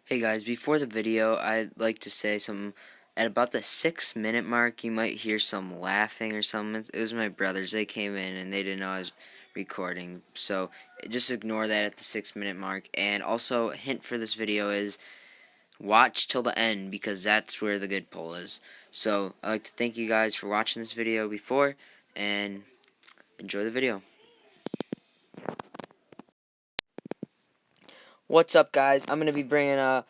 Hey guys, before the video, I'd like to say something. At about the 6 minute mark, you might hear some laughing or something. It was my brothers. They came in and they didn't know I was recording. So just ignore that at the 6 minute mark. And also, a hint for this video is watch till the end because that's where the good pull is. So I'd like to thank you guys for watching this video before and enjoy the video. What's up, guys? I'm going to be bringing a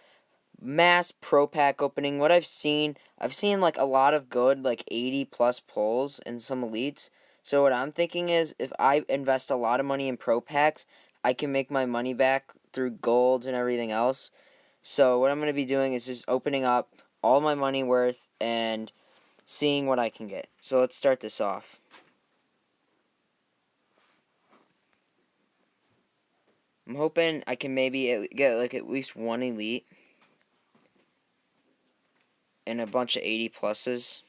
mass pro pack opening. What I've seen like a lot of good like 80 plus pulls and some elites. So what I'm thinking is if I invest a lot of money in pro packs, I can make my money back through golds and everything else. So what I'm going to be doing is just opening up all my money worth and seeing what I can get. So let's start this off. I'm hoping I can maybe get like at least one elite and a bunch of 80 pluses.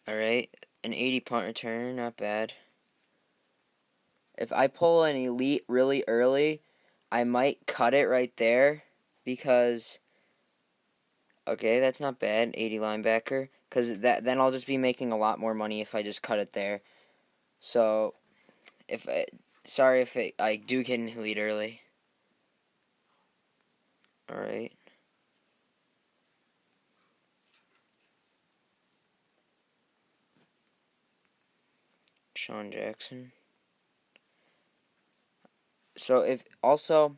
Alright, an 80 punt return, not bad. If I pull an elite really early, I might cut it right there because, okay, that's not bad, 80 linebacker, because then I'll just be making a lot more money if I just cut it there. So, sorry if I do get an elite early. Alright. Sean Jackson. So if also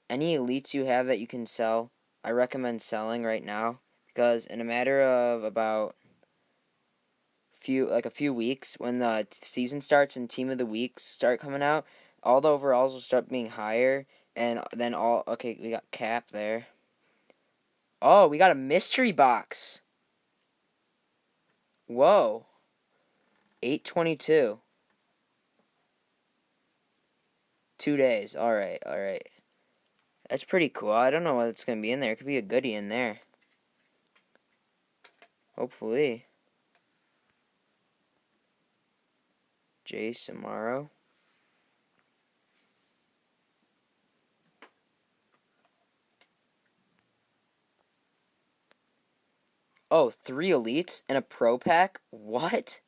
any elites you have that you can sell, I recommend selling right now because in a matter of about a few weeks when the season starts and team of the weeks start coming out, all the overalls will start being higher and then okay, we got Cap there. Oh, we got a mystery box. Whoa. 822. 2 days. All right. That's pretty cool. I don't know what's going to be in there. It could be a goodie in there. Hopefully. Jay Samaro. Oh, 3 elites and a pro pack? What?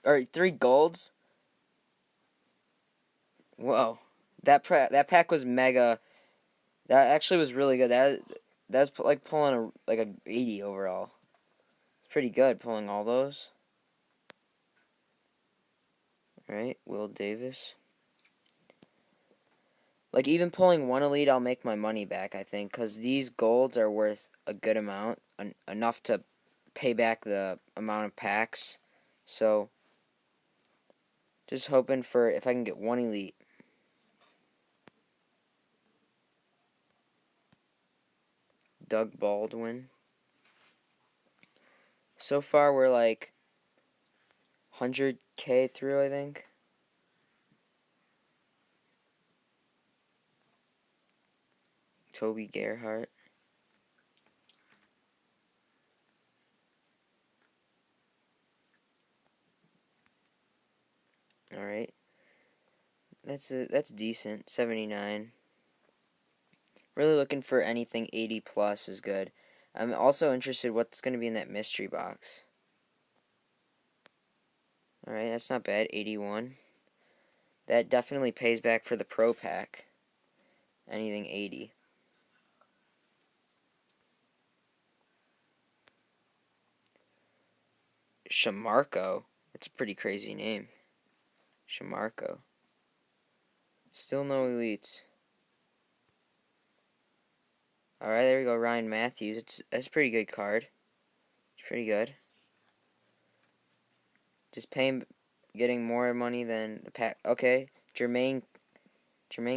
Or 3 golds? Whoa. That pack was mega. That actually was really good. That's like pulling a 80 overall. It's pretty good pulling all those. All right, Will Davis. Like even pulling one elite, I'll make my money back. I think because these golds are worth a good amount, enough to pay back the amount of packs. So just hoping for if I can get one elite. Doug Baldwin. So far we're like 100K through, I think. Toby Gerhart. All right. That's decent. 79. Really looking for anything 80 plus is good. I'm also interested what's going to be in that mystery box. All right, that's not bad. 81. That definitely pays back for the pro pack. Anything 80. Shamarko. That's a pretty crazy name. Shamarko. Still no elites. Alright, there we go. Ryan Matthews. That's a pretty good card. It's pretty good. Just getting more money than the pack. Okay. Jermaine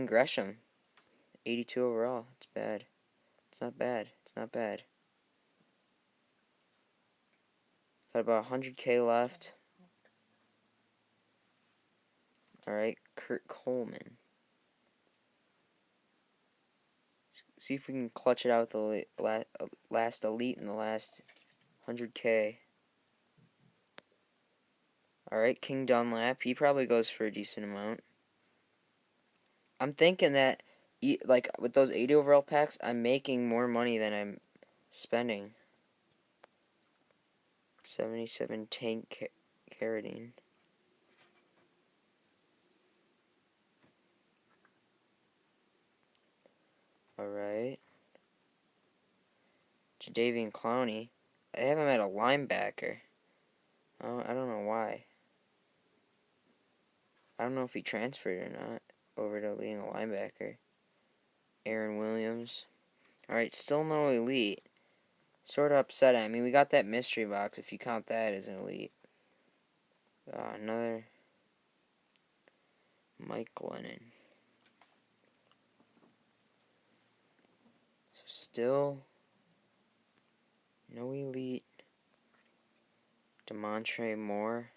Gresham. 82 overall. It's bad. It's not bad. It's not bad. Got about 100K left. Alright, Kurt Coleman. See if we can clutch it out with the last elite in the last 100K. Alright, King Dunlap. He probably goes for a decent amount. I'm thinking that, like, with those 80 overall packs, I'm making more money than I'm spending. 77 tank carotene. Alright. Jadeveon Clowney. I have him at a linebacker. I don't know why. I don't know if he transferred or not over to being a linebacker. Aaron Williams. Alright, still no elite. Sort of upsetting. I mean, we got that mystery box if you count that as an elite. Another Mike Glennon. So still no elite. Demontre Moore.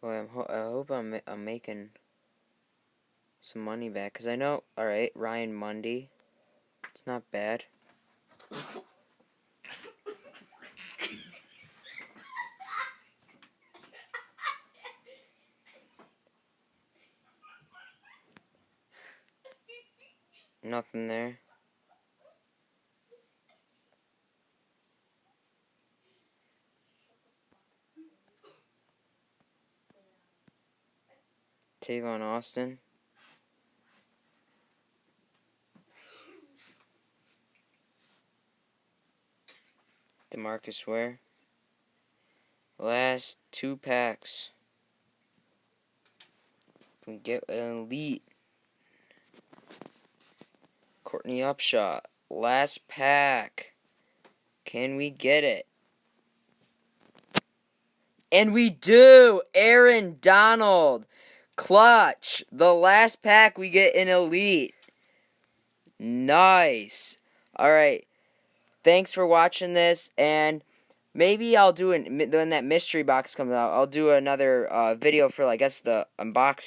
Boy, I hope I'm making some money back, because I know, alright, Ryan Mundy. It's not bad. Nothing there. Tavon Austin. DeMarcus Ware. Last 2 packs. We get an elite. Courtney Upshaw. Last pack. Can we get it? And we do! Aaron Donald. Clutch. The last pack we get an elite. Nice. Alright. Thanks for watching this, and maybe I'll do when that mystery box comes out, I'll do another video for, I guess, the unboxing.